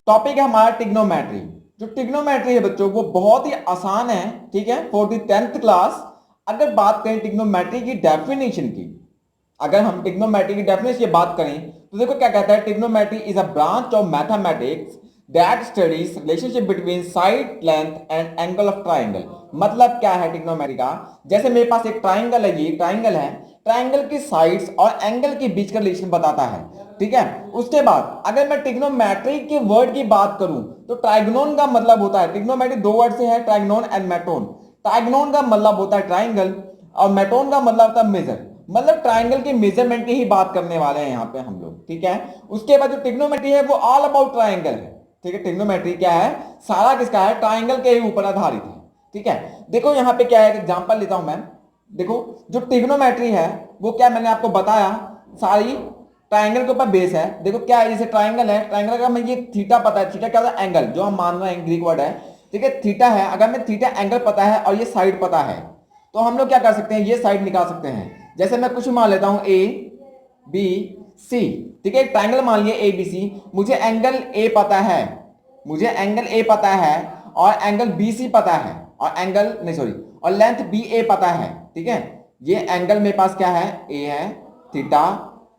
Topic है हमारा trigonometry. जो टिग्नोमेट्री है बच्चों वो बहुत ही आसान है, ठीक है, फॉर द 10th क्लास। अगर बात करें टिग्नोमेट्री की डेफिनेशन की, अगर हम टिग्नोमेट्री की डेफिनेशन की बात करें तो देखो क्या कहता है, trigonometry is a branch of mathematics that studies relationship between side length and angle of triangle. मतलब क्या है टिग्नोमेट्री का, जैसे मेरे पास एक ट्राइंगल है, ये ट्राइंगल है, ट्राइंगल की साइड्स और एंगल के बीच का रिलेशन बताता है, ठीक है। उसके बाद अगर मैं टिग्नोमेट्री के वर्ड की बात करूं तो ट्राइगोनोन का मतलब होता है, टिग्नोमेट्री दो वर्ड से है, ट्राइगोनोन एंड मेटोन। ट्राइगोनोन का मतलब होता है ट्राइंगल और मेटोन का मतलब होता है मेजर, मतलब ट्राइंगल के मेजरमेंट की ही बात करने वाले हैं यहाँ पे हम लोग, ठीक है। उसके बाद जो टिग्नोमेट्री है वो ऑल अबाउट ट्राइंगल है, ठीक है। टिग्नोमेट्री क्या है, सारा किसका है, ट्राइंगल के ही ऊपर आधारित है, ठीक है। देखो यहाँ पे क्या है, एग्जांपल लेता हूं मैं। देखो जो टिग्नोमेट्री है वो क्या मैंने आपको बताया, सारी ट्राइंगल के ऊपर बेस है। देखो क्या है, जैसे ट्राइंगल है, ट्राइंगल का हमें ये थीटा पता है, थीटा क्या होता है, एंगल, जो हम मान रहे हैं ग्रीक वर्ड है, ठीक है। थीटा है, अगर हमें थीटा एंगल पता है और ये साइड पता है तो हम लोग क्या कर सकते हैं, ये साइड निकाल सकते हैं। जैसे मैं कुछ मान लेता हूं ए बी सी, ठीक है, एक ट्राइंगल मान लिया ए बी सी, मुझे एंगल ए पता है, मुझे एंगल ए पता है और एंगल बी सी पता है और एंगल नहीं सॉरी और लेंथ बी ए पता है, ठीक है। ये एंगल मेरे पास क्या है, ए है, थीटा,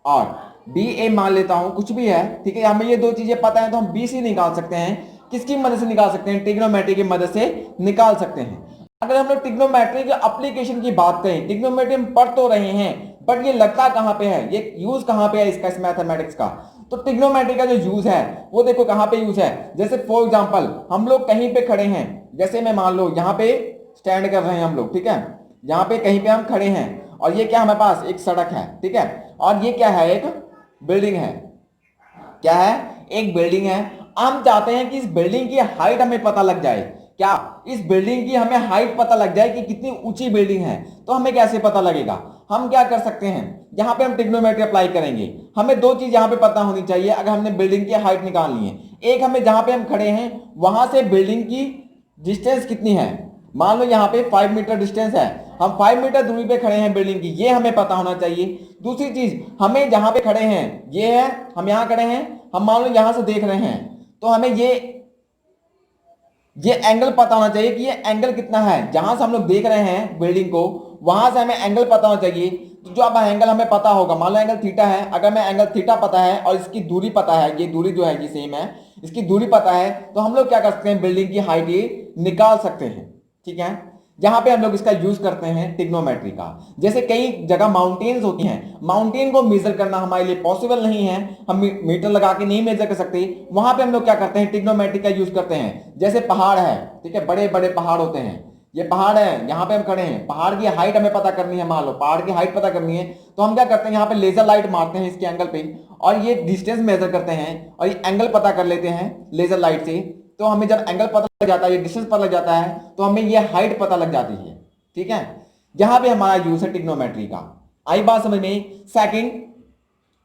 और बी ए मान लेता हूं कुछ भी है, ठीक है। हमें ये दो चीजें पता है तो हम बी सी निकाल सकते हैं। किसकी मदद से निकाल सकते हैं, ट्रिग्नोमेट्री की मदद से निकाल सकते हैं। अगर हम लोग ट्रिग्नोमेट्री के एप्लीकेशन की बात करें, ट्रिग्नोमेट्री हम पढ़ तो रहे हैं बट ये लगता कहां पे है, ये यूज कहां पे है इसका, इस मैथमेटिक्स का। तो ट्रिग्नोमेट्री का जो यूज है वो देखो कहां पे यूज है। जैसे फॉर एग्जांपल हम लोग कहीं पे खड़े हैं, जैसे मैं मान लो यहाँ पे स्टैंड कर रहे हैं हम लोग, ठीक है, यहाँ पे कहीं पे हम खड़े हैं और ये क्या हमारे पास एक सड़क है, ठीक है, और ये क्या है, एक बिल्डिंग है, क्या है, एक बिल्डिंग है। हम चाहते हैं कि इस बिल्डिंग की हाइट हमें पता लग जाए, क्या इस बिल्डिंग की हमें हाइट पता लग जाए कि कितनी ऊंची बिल्डिंग है। तो हमें कैसे पता लगेगा, हम क्या कर सकते हैं, यहां पे हम ट्रिग्नोमेट्री अप्लाई करेंगे। हमें दो चीज यहां पे पता होनी चाहिए अगर हमने बिल्डिंग की हाइट निकालनी है। एक, हमें जहां पे हम खड़े हैं वहां से बिल्डिंग की डिस्टेंस कितनी है, मान लो यहाँ पे 5 मीटर डिस्टेंस है, हम 5 मीटर दूरी पे खड़े हैं बिल्डिंग की, ये हमें पता होना चाहिए। दूसरी चीज, हमें जहां पे खड़े हैं ये है, हम यहां खड़े हैं, हम मान लो यहां से देख रहे हैं तो हमें ये एंगल पता होना चाहिए कि ये एंगल कितना है, जहां से हम लोग देख रहे हैं बिल्डिंग को वहां से हमें एंगल पता होना चाहिए। तो जो अब एंगल हमें पता होगा, मान लो एंगल थीटा है, अगर मैं एंगल थीटा पता है और इसकी दूरी पता है, ये दूरी जो है ये सेम है, इसकी दूरी पता है, तो हम लोग क्या कर सकते हैं, बिल्डिंग की हाइट ये निकाल सकते हैं, ठीक है। जहां पे हम लोग इसका यूज करते हैं टिग्नोमेट्री का, जैसे कई जगह माउंटेन्स होती हैं, माउंटेन को मेजर करना हमारे लिए पॉसिबल नहीं है, हम मीटर लगा के नहीं मेजर कर सकते, वहां पे हम लोग क्या करते हैं, टिग्नोमेट्री का यूज करते हैं। जैसे पहाड़ है, ठीक है, बड़े बड़े पहाड़ होते हैं, ये पहाड़ है, यहाँ पे हम खड़े हैं, पहाड़ की हाइट हमें पता करनी है, मान लो पहाड़ की हाइट पता करनी है, तो हम क्या करते हैं, यहाँ पे लेजर लाइट मारते हैं इसके एंगल पे और ये डिस्टेंस मेजर करते हैं और ये एंगल पता कर लेते हैं लेजर लाइट से। तो हमें जब एंगल पता लग जाता है, ये डिस्टेंस पता लग जाता है, तो हमें ये हाइट पता लग जाती है, ठीक है। यहां पे हमारा यूज है टिग्नोमेट्री का। आई बात समझ में। सेकंड,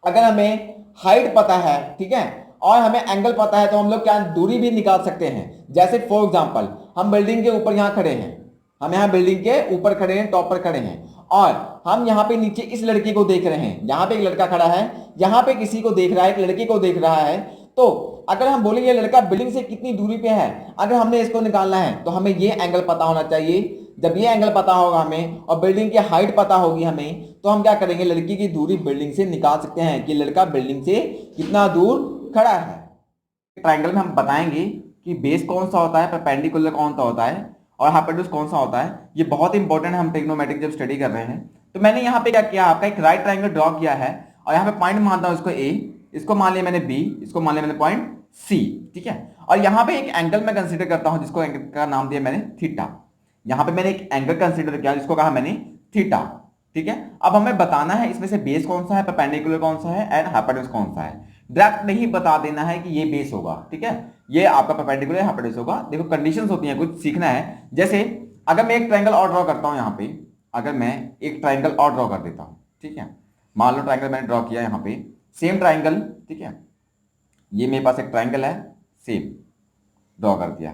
अगर हमें हाइट पता है, ठीक है, और हमें एंगल पता है तो हम लोग क्या दूरी भी निकाल सकते हैं। जैसे फॉर एग्जांपल हम बिल्डिंग के ऊपर यहां खड़े हैं, हम यहां बिल्डिंग के ऊपर खड़े हैं, टॉप पर खड़े हैं, और हम यहां पे नीचे इस लड़के को देख रहे हैं, यहां पे एक लड़का खड़ा है, यहां पे किसी को देख रहा है, एक लड़के को देख रहा है। तो अगर हम बोलेंगे लड़का बिल्डिंग से कितनी दूरी पे है, अगर हमने इसको निकालना है तो हमें ये एंगल पता होना चाहिए। जब ये एंगल पता होगा हमें और बिल्डिंग की हाइट पता होगी हमें, तो हम क्या करेंगे, लड़की की दूरी बिल्डिंग से निकाल सकते हैं कि लड़का बिल्डिंग से कितना दूर खड़ा है। ट्राइंगल में हम बताएंगे कि बेस कौन सा होता है, परपेंडिकुलर कौन सा होता है और हाइपोटेन्यूज कौन सा होता है। ये बहुत इंपॉर्टेंट है हम ट्रिग्नोमेट्रिक जब स्टडी कर रहे हैं। तो मैंने यहाँ पे क्या किया, आपका एक राइट ट्राइंगल ड्रॉ किया है और यहाँ पे पॉइंट मानता हूँ इसको ए, इसको मान लिया मैंने बी, इसको मान लिया मैंने पॉइंट सी, ठीक है। और यहाँ पे एक एंगल मैं कंसीडर करता हूँ जिसको एंगल का नाम दिया मैंने थीटा। यहाँ पे मैंने एक एंगल कंसीडर किया जिसको कहा मैंने थीटा, ठीक है। अब हमें बताना है इसमें से बेस कौन सा है, परपेंडिकुलर कौन सा है एंड हाइपोटेन्यूज कौन सा है। डायरेक्ट नहीं बता देना है कि ये बेस होगा, ठीक है, ये आपका परपेंडिकुलर हाइपोटेन्यूज होगा। देखो कंडीशंस होती हैं, कुछ सीखना है। जैसे अगर मैं एक ट्रायंगल और ड्रॉ करता हूं, यहाँ पे अगर मैं एक ट्रायंगल और ड्रॉ कर देता हूं, ठीक है, मान लो ट्रायंगल मैंने ड्रॉ किया यहाँ पे, सेम ट्रायंगल, ठीक है, ये मेरे पास एक ट्रायंगल है, सेम ड्रॉ कर दिया,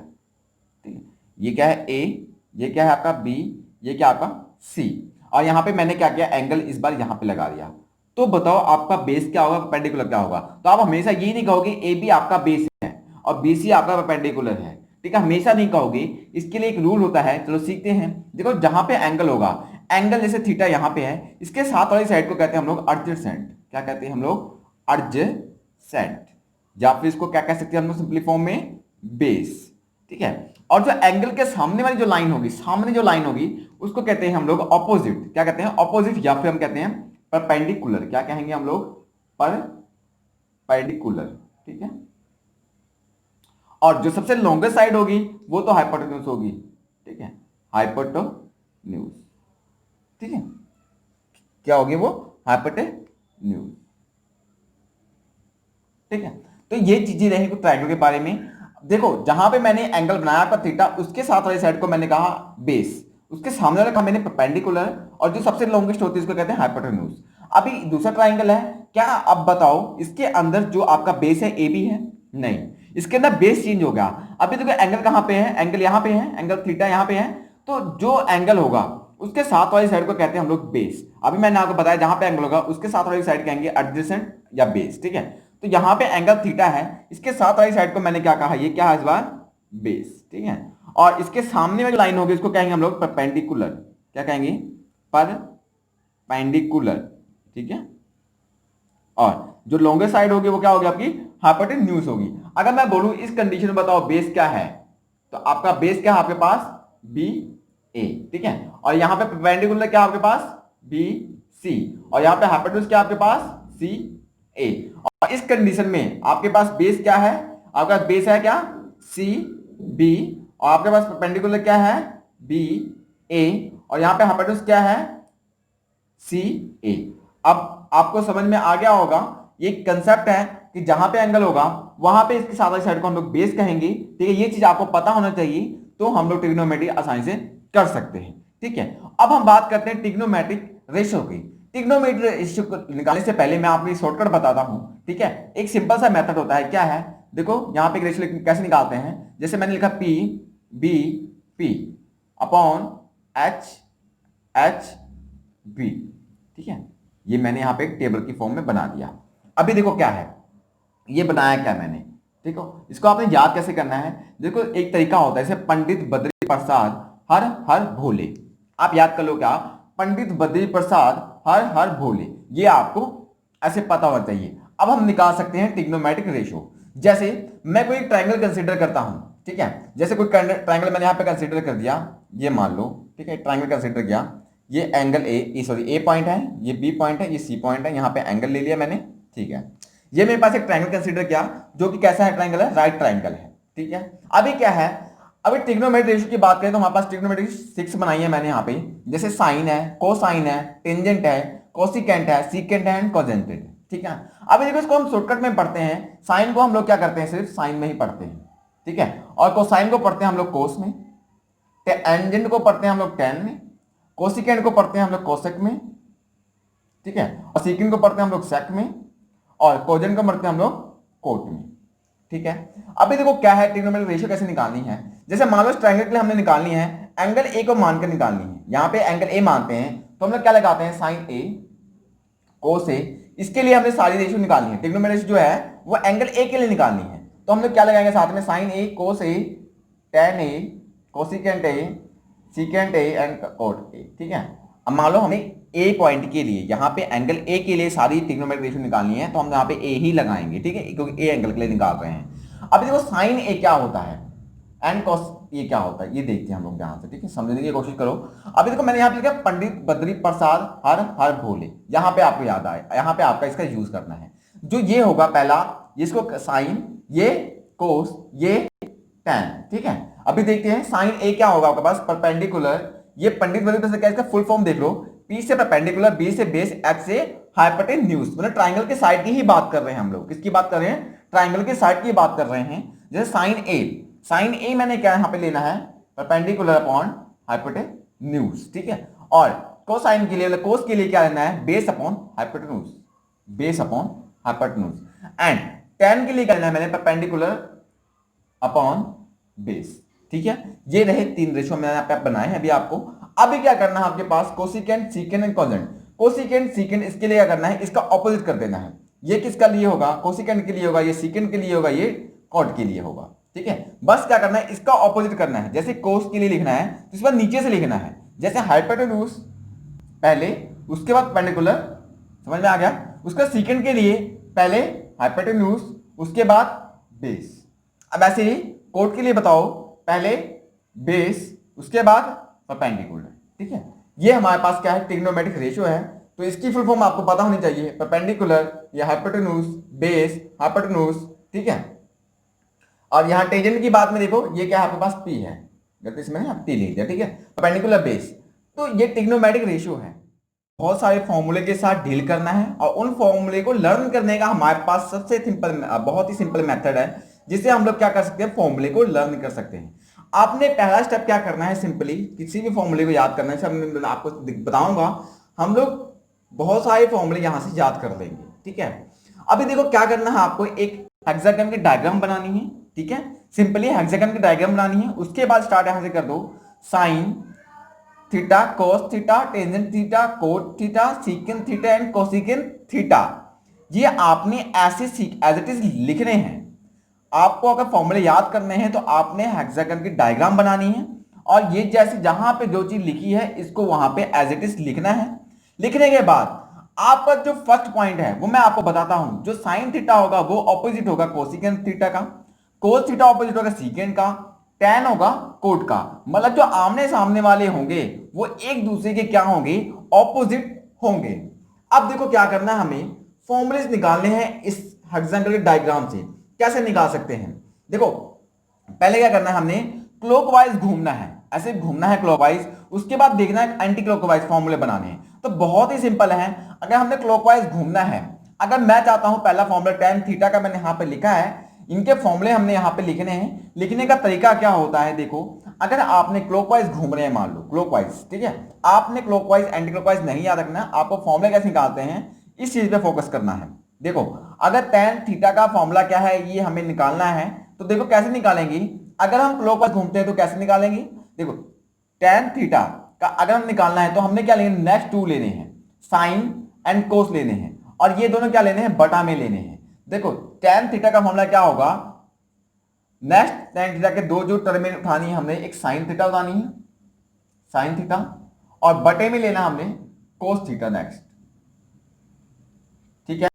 ठीक है। ये क्या है ए, ये क्या है आपका बी, ये क्या आपका सी, और यहां पे मैंने क्या किया, एंगल इस बार यहां पे लगा दिया। तो बताओ आपका बेस क्या होगा, परपेंडिकुलर क्या होगा। तो आप हमेशा ये नहीं कहोगे ए बी आपका बेस है, और BC आपका परपेंडिकुलर है, ठीक है। हमेशा नहीं कहोगे, इसके लिए एक रूल होता है, चलो सीखते हैं। देखो जहां पे एंगल होगा, एंगल जैसे थीटा यहां पे है, इसके साथ वाली साइड को कहते हैं हम लोग अर्जेसेंट। क्या कहते हैं हम लोग? अर्जेसेंट। या फिर इसको क्या कह सकते हैं हम लोग सिंपली फॉर्म में? बेस, ठीक है। और जो एंगल के सामने वाली जो लाइन होगी, सामने जो लाइन होगी, उसको कहते हैं हम लोग ऑपोजिट। क्या कहते हैं? ऑपोजिट, या फिर हम कहते हैं परपेंडिकुलर। क्या कहेंगे हम लोग? परपेंडिकुलर, ठीक है। और जो सबसे लॉन्गेस्ट साइड होगी वो तो हाइपोटेन्यूज होगी, ठीक है, हाइपोटेन्यूज, ठीक है। क्या होगी वो? हाइपोटेन्यूज, ठीक है। तो ये चीजें रहेंगी ट्रायंगल के बारे में। देखो जहां पे मैंने एंगल बनाया आपका थीटा, उसके साथ वाली साइड को मैंने कहा बेस, उसके सामने वाला कहा मैंने परपेंडिकुलर, और जो सबसे लॉन्गेस्ट होती है उसको कहते हैं हाइपोटेन्यूज। अभी दूसरा ट्रायंगल है, क्या अब बताओ इसके अंदर जो आपका बेस है ए बी है? नहीं, इसके अंदर बेस चेंज हो गया। अभी देखो एंगल कहां पे है? एंगल यहां पे है, एंगल थीटा यहां पे है। तो जो एंगल होगा उसके साथ वाली साइड को कहते हैं हम लोग बेस। अभी मैंने आपको बताया जहां पे एंगल होगा उसके साथ वाली साइड कहेंगे एडजेसेंट या बेस, ठीक है। तो यहां पे एंगल थीटा है, इसके साथ वाली साइड को मैंने क्या कहा? ये क्या है इस बार? बेस, ठीक है। और इसके सामने वाली लाइन होगी, इसको कहेंगे हम लोग परपेंडिकुलर। क्या कहेंगे? परपेंडिकुलर, ठीक है। और जो लॉन्गेस्ट साइड होगी वो क्या होगी आपकी? हाइपोटेन्यूज होगी। अगर मैं बोलूं इस कंडीशन में बताओ बेस क्या है, तो आपका बेस क्या है आपके पास? बी ए, ठीक है। और यहां पे परपेंडिकुलर क्या आपके पास? B C. और यहां पे हाइपोटेन्यूज क्या आपके पास? सी ए। और इस कंडीशन में आपके पास बेस क्या है? आपका बेस है क्या? C B. और आपके पास परपेंडिकुलर क्या है? B A. और यहां पे हाइपोटेन्यूज क्या है? सी ए। अब आपको समझ में आ गया होगा, ये कंसेप्ट है कि जहां पे एंगल होगा वहां पे इसके साथ वाली साइड को हम लोग बेस कहेंगे, ठीक है। ये चीज आपको पता होना चाहिए, तो हम लोग ट्रिग्नोमेट्री आसानी से कर सकते हैं, ठीक है। अब हम बात करते हैं ट्रिग्नोमेट्रिक रेशियो की। ट्रिग्नोमेट्रिक रेशियो को निकालने से पहले मैं आपको शॉर्टकट बताता हूं, ठीक है। एक सिंपल सा मेथड होता है, क्या है? देखो यहां पे एक रेशियो कैसे निकालते हैं। जैसे मैंने लिखा P B P upon H H B, ठीक है। ये मैंने यहां पे एक टेबल की फॉर्म में बना दिया। अभी देखो क्या है, ये बनाया क्या मैंने, देखो इसको आपने याद कैसे करना है। देखो एक तरीका होता है, जैसे पंडित बद्री प्रसाद हर हर भोले। आप याद कर लो क्या? पंडित बद्री प्रसाद हर हर भोले, ये आपको ऐसे पता होना चाहिए। अब हम निकाल सकते हैं ट्रिग्नोमेट्रिक रेशियो। जैसे मैं कोई ट्रायंगल कंसीडर करता हूं, ठीक है। जैसे कोई ट्रायंगल मैंने यहां पे कंसीडर कर दिया, ये मान लो, ठीक है। ट्रायंगल कंसीडर किया, ये एंगल ए पॉइंट है, ये बी पॉइंट है, ये सी पॉइंट है, यहां पे एंगल ले लिया मैंने, ठीक है। ये मेरे पास एक ट्रायंगल कंसीडर किया जो कि कैसा है? ट्रायंगल है, राइट ट्रायंगल है, ठीक है। अभी क्या है, अभी ट्रिग्नोमेट्रिक रेशियो की बात करें तो हमारे पास ट्रिग्नोमेट्रिक 6 बनाई है मैंने यहाँ पे। जैसे साइन है, कोसाइन है, टेंजेंट है, कोसिकेंट है, सीकेंट है एंड कोजेंट है, ठीक है। अभी देखो इसको हम शॉर्टकट में पढ़ते हैं। साइन को हम लोग क्या करते हैं? सिर्फ साइन में ही पढ़ते हैं, ठीक है। और कोसाइन को पढ़ते हैं हम लोग कोस में, टेंजेंट को पढ़ते हैं हम लोग टेन में, कोसिकेंट को पढ़ते हैं हम लोग कोसेक में, ठीक है। और सीकेंट को पढ़ते हैं हम लोग सेक में, और कोजेंट को पढ़ते हैं हम लोग कोट में, ठीक है। अभी देखो क्या है, ट्रिग्नोमेट्रिक रेशियो कैसे निकालनी है। जैसे मान लो इस ट्रायंगल के लिए हमने निकालनी है, एंगल ए को मानकर निकालनी है। यहां पे एंगल ए मानते हैं तो हम लोग क्या लगाते हैं? साइन ए कोस ए। इसके लिए हमें सारी रेशियो निकालनी है। ट्रिग्नोमेट्रिक रेशियो जो है वो एंगल ए के लिए निकालनी है, तो हम लोग क्या लगाएंगे साथ में? Sine A cos A tan A cosecant A secant A and cot A, ठीक है। अब मान लो हमें ए पॉइंट के लिए, यहां पे एंगल ए के लिए सारी ट्रिग्नोमेट्रिक रेशियो निकालनी है, तो हम यहां पे ए ही लगाएंगे, ठीक है, क्योंकि ए एंगल के लिए निकाल रहे हैं। अब देखो साइन ए क्या होता है एंड कॉस ये क्या होता है, ये देखते हैं हम लोग यहां से, ठीक है। समझने की कोशिश करो। अभी देखो मैंने यहां पे लिखा पंडित बद्री प्रसाद हर हर भोले, यहां पे आपको याद आए, यहां पे आपका इसका यूज करना है। जो ये होगा पहला, इसको साइन, ये कोस, ये टेन, ठीक है। अभी देखते हैं साइन ए क्या होगा आपके पास? परपेंडिकुलर, ये पंडित बद्री प्रसाद क्या, इसका फुल फॉर्म देख लो, पी से परपेंडिकुलर, बी से बेस, एच से हाइपोटेन्यूज। मतलब ट्रायंगल के साइड की ही बात कर रहे हैं हम लोग। किसकी बात कर रहे हैं? ट्रायंगल के साइड की बात कर रहे हैं। जैसे साइन ए मैंने क्या यहां पे लेना है? परपेंडिकुलर अपॉन हाइपोटेन्यूज, ठीक है। और कोसाइन के लिए, कोस के लिए क्या लेना है? Base upon hypotenuse, base upon hypotenuse. And ten के लिए क्या लेना है मैंने? परपेंडिकुलर अपॉन बेस, ठीक है। ये रहे 3 रेशियो मैंने यहाँ पे बनाए हैं अभी आपको। अभी क्या करना है आपके पास? Cosecant, secant and cotangent. Cosecant secant इसके लिए क्या करना है? इसका ऑपोजिट कर देना है। ये किसका लिए होगा? कोसिकेंट के लिए होगा, ये सीकेंट के लिए होगा, ये कॉट के लिए होगा। ठीक है, बस क्या करना है, इसका ऑपोजिट करना है। जैसे कोस के लिए लिखना है तो इस बार नीचे से लिखना है, जैसे हाइपोटेन्यूज पहले, उसके बाद परपेंडिकुलर, समझ में आ गया। उसका सेकंड के लिए पहले हाइपोटेन्यूज, उसके बाद बेस। अब ऐसे ही कोट के लिए बताओ, पहले बेस, उसके बाद परपेंडिकुलर। ठीक है, ये हमारे पास क्या है, ट्रिग्नोमेट्रिक रेशियो है। तो इसकी फुल फॉर्म आपको पता होनी चाहिए, परपेंडिकुलर या हाइपोटेन्यूज, बेस, हाइपोटेन्यूज। ठीक है, और यहां टेंजेंट की बात में देखो, ये क्या है आपके पास, पी है, जब इसमें टी लिख दिया। ठीक है, परपेंडिकुलर बेस, तो ये ट्रिग्नोमेट्रिक रेशियो है। बहुत सारे फॉर्मूले के साथ डील करना है, और उन फॉर्मूले को लर्न करने का हमारे पास सबसे सिंपल, बहुत ही सिंपल मेथड है, जिससे हम लोग क्या कर सकते हैं, फॉर्मूले को लर्न कर सकते हैं। आपने पहला स्टेप क्या करना है, सिंपली किसी भी फॉर्मूले को याद करना है। मैं आपको बताऊंगा, हम लोग बहुत सारे फॉर्मूले यहां से याद कर लेंगे। ठीक है, अभी देखो क्या करना है, आपको एक हेक्सागन की डायग्राम बनानी है। ठीक है, सिंपली हेक्सागन की डायग्राम बनानी है। उसके बाद स्टार्ट यहां से कर दो, sine theta, cos theta, tangent theta, cot theta, secant theta and cosecant theta. ये आपने ऐसे एज इट इज लिखने हैं। आपको अगर फॉर्मूले याद करने हैं तो आपने हेक्सागन की डायग्राम बनानी है, और ये जैसे जहां पे जो चीज लिखी है इसको वहां पे एज इट इज लिखना है। लिखने के बाद आपका जो फर्स्ट पॉइंट है वो मैं आपको बताता हूं। जो साइन थीटा होगा वो ऑपोजिट होगा कोसिकेंट थीटा का, कोस थीटा ऑपोजिट होगा सीकेंट का, टैन होगा कोट का। मतलब जो आमने सामने वाले होंगे वो एक दूसरे के क्या होंगे, ऑपोजिट होंगे। अब देखो क्या करना है, हमें फॉर्मूलेस निकालने हैं इस हेक्सागोनल डायग्राम से। कैसे निकाल सकते हैं, देखो पहले क्या करना है, हमने क्लॉकवाइज घूमना है, ऐसे घूमना है क्लॉकवाइज। उसके बाद देखना है एंटी क्लॉकवाइज फॉर्मूले बनाने हैं। तो बहुत ही सिंपल है, अगर हमने क्लॉकवाइज घूमना है, अगर मैं चाहता हूं पहला फॉर्मूला tan थीटा का मैंने यहां पे लिखा है, इनके फॉर्मूले हमने यहां पे लिखने हैं। लिखने का तरीका क्या होता है, देखो अगर आपने क्लॉकवाइज घूम रहे हैं, मान लो क्लॉकवाइज, ठीक है, आपने क्लॉकवाइज एंटी क्लॉकवाइज नहीं याद रखना, आपको फॉर्मूले कैसे निकालते हैं इस चीज पे फोकस करना है। देखो अगर tan थीटा का फॉर्मूला क्या है ये हमें निकालना है, तो देखो कैसे निकालेंगे, अगर हम क्लॉकवाइज घूमते हैं तो कैसे निकालेंगे। देखो tan थीटा का अगर हम निकालना है तो हमने क्या लेंगे, नेक्स्ट टू लेने हैं, साइन एंड कोस लेने हैं, और ये दोनों क्या लेने हैं, बटा में लेने हैं। देखो tan थीटा का फॉर्मूला क्या होगा, नेक्स्ट tan थीटा के दो जो टर्म उठानी है हमने, एक साइन थीटा उठानी है, साइन थीटा, और बटे में लेना हमने कोस थीटा नेक्स्ट। ठीक है,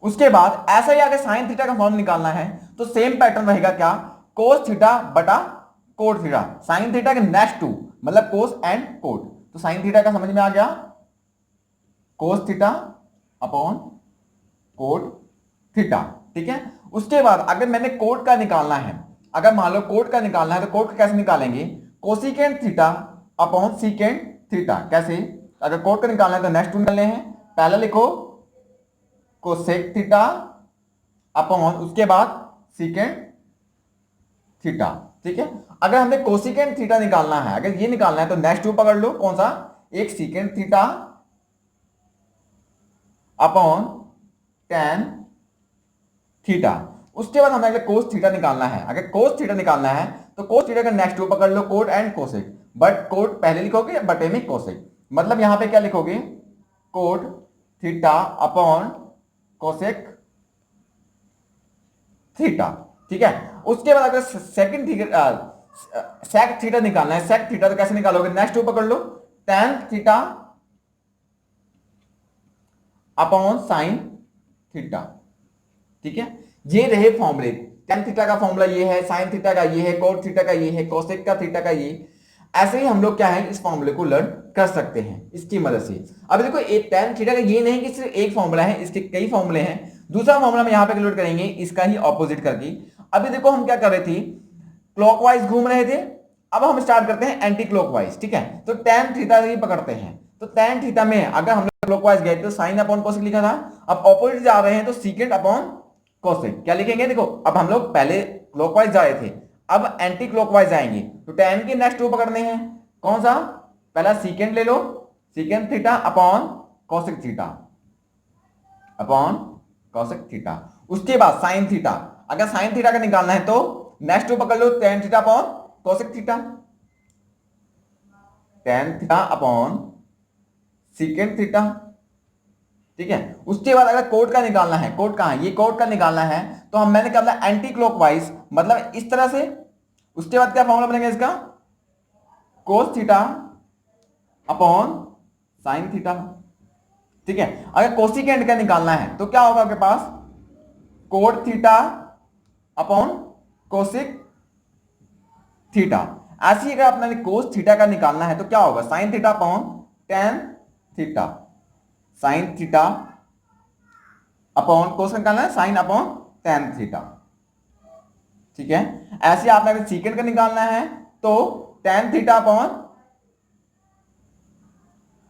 उसके बाद ऐसा ही अगर साइन थीटा का फॉर्मूला निकालना है तो सेम पैटर्न रहेगा, क्या, कोस थीटा बटा कोट थीटा, साइन थीटा के नेक्स्ट टू, मतलब कोस एंड कोट। तो साइन थीटा का समझ में आ गया, cos theta upon cot theta. ठीक है, उसके बाद अगर मैंने कोट का निकालना है, अगर मान लो कोट का निकालना है तो कोट का कैसे निकालेंगे, cosecant theta upon secant theta. कैसे, अगर कोट का निकालना है तो नेक्स्ट टू निकालने हैं, पहला लिखो कोसेक थीटा अपॉन उसके बाद सीकेंट थीटा। ठीक है, अगर हमें कोसिकेंट थीटा निकालना है, अगर ये निकालना है तो नेक्स्ट टू पकड़ लो, कौन सा, एक secant theta upon tan theta. उसके बाद हमें अगर कोस थीटा निकालना है, अगर कोस थीटा निकालना है तो कोस थीटा का नेक्स्ट टू पकड़ लो, cot and cosec, but cot पहले लिखोगे बटे में कोसेक, मतलब यहां पे क्या लिखोगे, coat theta upon cosec theta. ठीक है, उसके बाद अगर सेकंड थीटा, सेक थीटा निकालना है, सेक थीटा तो कैसे निकालोगे, नेक्स्ट टू पकड़ लो, tan theta upon sine theta. ठीक है, ये रहे फॉर्मूले, tan थीटा का फॉर्मूला ये है, साइन थीटा का ये है, कोट थीटा का ये है, कोसेक का थीटा का ये। ऐसे ही हम लोग क्या है, इस फॉर्मूले को लर्न कर सकते हैं इसकी मदद से। अब देखो एक tan थीटा का ये नहीं कि सिर्फ एक फॉर्मूला है, इसके कई फॉर्मूले हैं। दूसरा फॉर्मूला हम यहां पे कैलकुलेट करेंगे इसका ही ऑपोजिट करके। अभी देखो हम क्या कर रहे थे, क्लॉकवाइज घूम रहे थे, अब हम स्टार्ट करते हैं एंटी क्लॉकवाइज। ठीक है, तो tan थीटा ही पकड़ते हैं, तो tan थीटा में अगर हम लोग क्लॉकवाइज गए तो साइन अपॉन कोसेक लिखा था, अब ऑपोजिट जा रहे हैं तो सीकेंट अपॉन कोसेक। क्या लिखेंगे, देखो अब हम लोग पहले क्लॉकवाइज जा रहे थे, अब एंटी क्लॉकवाइज आएंगे, तो tan के नेक्स्ट टू पकड़ने हैं, कौन सा, पहला सीकेंट ले लो, secant theta upon cosec theta, upon cosec theta. उसके बाद साइन थीटा, अगर साइन थीटा का निकालना है तो नेक्स्ट टू पकड़ लो, tan theta upon cosec theta, tan theta upon secant theta, ठीक है। उसके बाद अगर कोड का निकालना है, कोड कहाँ है, ये कोड का निकालना है तो हम मैंने क्या बोला एंटी क्लॉकवाइज, मतलब इस तरह से। उसके बाद क्या फॉर्मूला बनेगा इसका, cos theta upon sine theta, ठीक है। अगर कोसिकेंट का निकालना है तो क्या होगा आपके पास, cot theta upon cosec theta. ऐसे ही अगर आपने कोस थीटा का निकालना है तो क्या होगा, sine theta upon tan theta, sine theta upon कोस का निकालना है साइन अपॉन टेन थीटा, ठीक है। ऐसे ही आपने अगर सीकेंट का निकालना है तो टेन थीटा अपॉन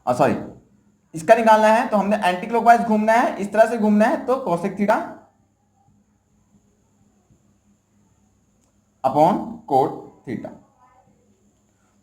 सॉरी इसका निकालना है तो हमने एंटी क्लॉकवाइज घूमना है, इस तरह से घूमना है तो cosec theta upon cot theta.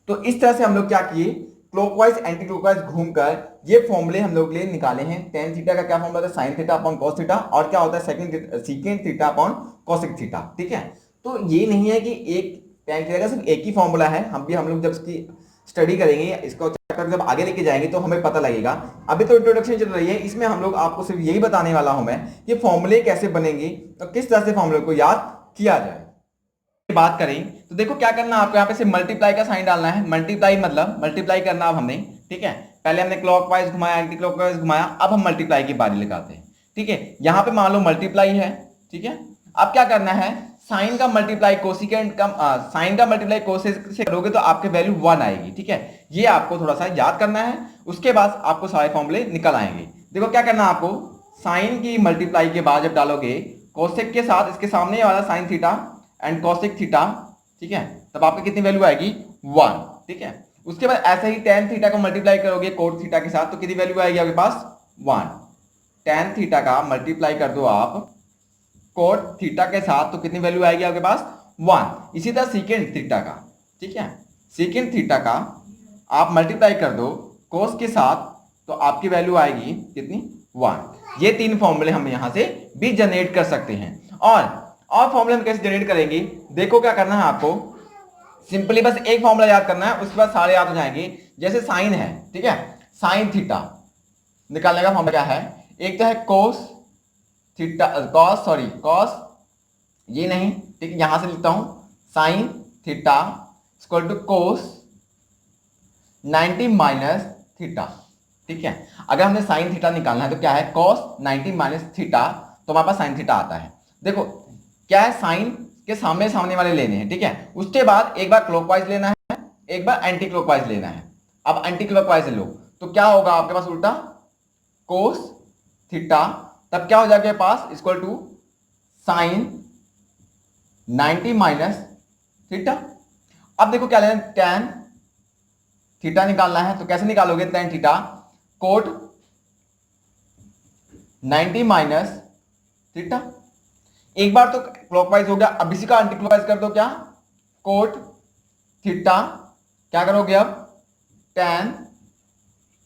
तो इस तरह से हम लोग क्या किए, क्लॉकवाइज एंटी क्लॉकवाइज घूमकर ये फॉर्मूले हम लोग के लिए निकाले हैं। टेन थीटा का क्या फॉर्मूला था, sine theta upon cos theta, और क्या होता है second secant theta upon cosec theta, ठीक है। तो ये नहीं है कि एक टेन थीटा का सिर्फ एक ही फॉर्मूला है, हम लोग जब इसकी स्टडी करेंगे, इसको जब आगे लेके जाएंगे तो हमें पता लगेगा। अभी तो इंट्रोडक्शन चल रही है, इसमें हम लोग आपको सिर्फ यही बताने वाला हूं मैं कि फॉर्मूले कैसे बनेंगे और किस तरह से फॉर्मूले को याद किया जाए। बात करें तो देखो क्या करना है आपको, यहाँ पे से मल्टीप्लाई का साइन डालना है। मल्टीप्लाई मतलब मल्टीप्लाई करना अब हमने, ठीक है। पहले हमने क्लॉकवाइज घुमाया, एंटी क्लॉकवाइज घुमाया, अब हम मल्टीप्लाई की बारी लगाते हैं, ठीक है। यहाँ पे मान लो मल्टीप्लाई है, ठीक है। अब क्या करना है, साइन का मल्टीप्लाई कोसिकेंट का साइन का मल्टीप्लाई कोसेक से करोगे तो आपके वैल्यू 1 आएगी, ठीक है। ये आपको थोड़ा सा याद करना है, उसके बाद आपको सारे फॉर्मूले निकल आएंगे। देखो क्या करना है आपको, साइन की मल्टीप्लाई के बाद जब डालोगे कोसेक के साथ इसके सामने वाला sine theta and cosec theta, ठीक है, तब आपकी कितनी वैल्यू आएगी 1, ठीक है। उसके बाद ऐसे ही टेन थीटा को मल्टीप्लाई करोगे कोट थीटा के साथ तो कितनी वैल्यू आएगी आपके पास 1। टेन थीटा का मल्टीप्लाई कर दो आप कोट थीटा के साथ तो कितनी वैल्यू आएगी आपके पास 1। इसी तरह सीकेंट थीटा का, ठीक है, सीकेंट थीटा का आप मल्टीप्लाई कर दो कोस के साथ तो आपकी वैल्यू आएगी कितनी 1। ये तीन फॉर्मूले हम यहां से भी जनरेट कर सकते हैं। और फॉर्मूले हम कैसे जनरेट करेंगे, देखो क्या करना है आपको, सिंपली बस एक फॉर्मूला याद करना है, उसके बाद सारे याद हो जाएंगे। जैसे साइन है, ठीक है, साइन थीटा निकालने का फॉर्मूला क्या है, एक तो है कोस थीटा कॉस ये नहीं, ठीक है, यहां से लिखता हूं sine theta equal to cos 90 minus theta, ठीक है। अगर हमने साइन थीटा निकालना है तो क्या है, कॉस 90 माइनस थीटा, तो हमारे पास साइन थीटा आता है। देखो क्या है, साइन के सामने सामने वाले लेने हैं, ठीक है। उसके बाद एक बार क्लॉकवाइज लेना है, एक बार एंटी क्लॉकवाइज लेना है। अब एंटी क्लॉकवाइज लो तो क्या होगा आपके पास उल्टा कोस थीटा, तब क्या हो जाएगा पास equal to sine 90 minus theta. अब देखो क्या लेना, टेन थीटा निकालना है तो कैसे निकालोगे, tan theta coat 90 minus theta. एक बार तो क्लॉकवाइज हो गया, अब इसी का एंटी क्लॉकवाइज कर दो, क्या कोट थीटा, क्या करोगे अब टेन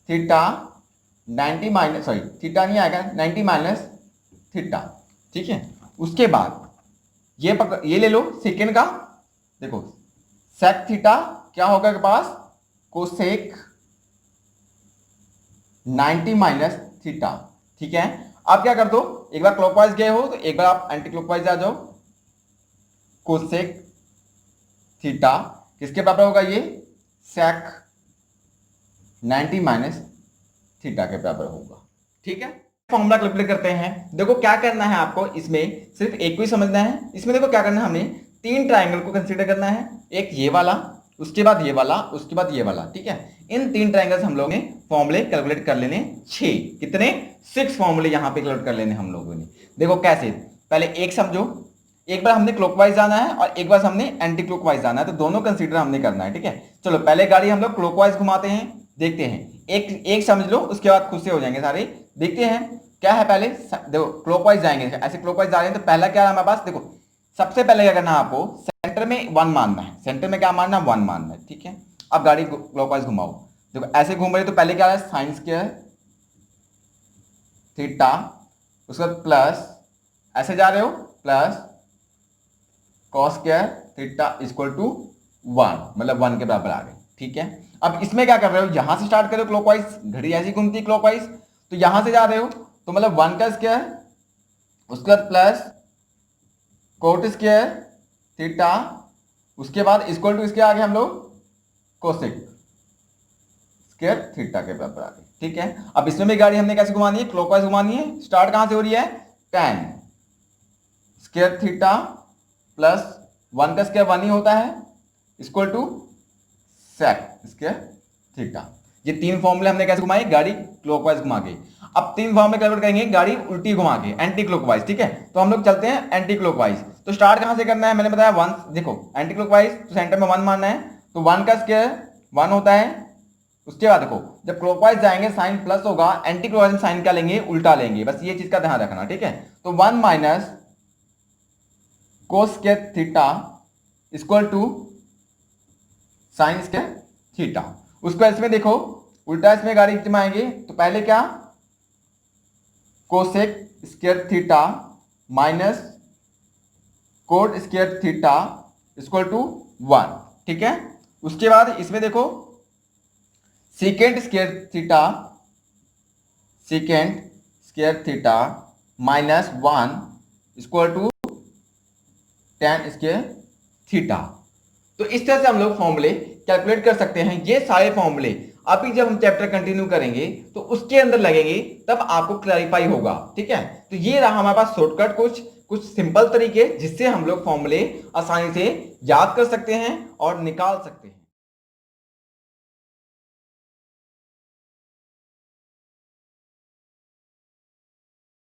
थीटा 90 माइनस थीटा नहीं आएगा 90 माइनस थीटा, ठीक है। उसके बाद ये ले लो सेकेंड का, देखो सेक थीटा क्या होगा के पास कोसेक 90 माइनस थीटा, ठीक है। अब क्या कर दो, एक बार क्लॉकवाइज गए हो तो एक बार आप एंटी क्लॉकवाइज आ जाओ, कोसेक थीटा किसके बराबर होगा, ये सेक 90 माइनस थीटा के बराबर होगा, ठीक है। फॉर्मूला कैलकुलेट करते हैं। देखो क्या करना है आपको, इसमें सिर्फ एक को ही समझना है। इसमें देखो क्या करना है, हमें तीन ट्राइंगल को कंसीडर करना है, एक ये वाला, उसके बाद ये वाला, उसके बाद ये वाला, ठीक है। इन तीन ट्राइंगल्स हम लोगों ने फॉर्मूले कैलकुलेट कर लेने 6, कितने 6 फॉर्मूले यहां पे कैलकुलेट कर लेने हम लोगों ने। देखो कैसे, पहले एक समझो, एक बार हमने क्लॉकवाइज जाना है और एक बार हमने एंटी क्लॉकवाइज जाना है, तो दोनों कंसीडर हमने करना है, ठीक है। चलो पहले गाड़ी हम लोग क्लॉकवाइज घुमाते हैं, देखते हैं, एक समझ लो, उसके बाद खुद से हो जाएंगे सारे। देखते हैं क्या है, पहले देखो क्लॉकवाइज जाएंगे, ऐसे क्लॉकवाइज जा रहे हैं तो पहला क्या है हमारे पास, देखो सबसे पहले क्या करना है आपको, सेंटर में 1 मानना है, सेंटर में क्या मानना है 1 मानना है, ठीक है। अब गाड़ी क्लॉकवाइज घुमाओ, देखो ऐसे घूम रही है तो पहले क्या है साइन स्क्वायर थीटा, उसके बाद प्लस ऐसे जा रहे हो plus cos square theta equal to 1, मतलब 1 के बराबर आ गए, ठीक है। अब इसमें क्या कर रहे हो, यहां से स्टार्ट करो क्लॉकवाइज, घड़ी ऐसी घूमती है क्लॉकवाइज, तो यहां से जा रहे हो तो मतलब 1 का स्क्वायर, उसके बाद प्लस कोट स्क्वायर थीटा, उसके बाद इक्वल टू इसके आगे हम लोग कोसेक स्क्वायर थीटा के बराबर आ गए। ठीक है, अब इसमें भी गाड़ी हमने कैसे घुमानी है, क्लॉकवाइज घुमानी है। स्टार्ट कहां से हो रही है, tan स्क्वायर थीटा प्लस 1 का स्क्वायर 1 ही होता है equal to sec square theta. ये 3 फॉर्मूले हमने कैसे घुमाए, गाड़ी क्लॉकवाइज घुमा के। अब 3 फॉर्मूले कैलकुलेट करेंगे गाड़ी उल्टी घुमा के, एंटी क्लॉकवाइज। ठीक है, तो हम लोग चलते हैं एंटी क्लॉकवाइज। तो स्टार्ट कहां से करना है, मैंने बताया 1, देखो एंटी क्लॉकवाइज तो सेंटर में 1 मानना है, तो 1 का स्क्वायर 1 होता है। उसके बाद देखो जब क्लॉकवाइज जाएंगे साइन प्लस होगा, एंटी क्लॉकवाइज में साइन क्या लेंगे, उल्टा लेंगे, बस ये चीज का ध्यान रखना। ठीक है, तो 1 minus cos square theta equal to sine square theta. उसको इसमें देखो उल्टा इसमें गाड़ी जमाएंगे, तो पहले क्या cosec square theta minus cot square theta equal to 1। ठीक है, उसके बाद इसमें देखो secant square theta, secant square theta minus 1 equal to tan square theta. तो इस तरह से हम लोग फॉर्मूले कैलकुलेट कर सकते हैं। ये सारे फॉर्मूले अभी जब हम चैप्टर कंटिन्यू करेंगे तो उसके अंदर लगेंगे, तब आपको क्लैरिफाई होगा। ठीक है, तो ये रहा हमारे पास शॉर्टकट, कुछ सिंपल तरीके जिससे हम लोग फॉर्मूले आसानी से याद कर सकते हैं और निकाल सकते हैं।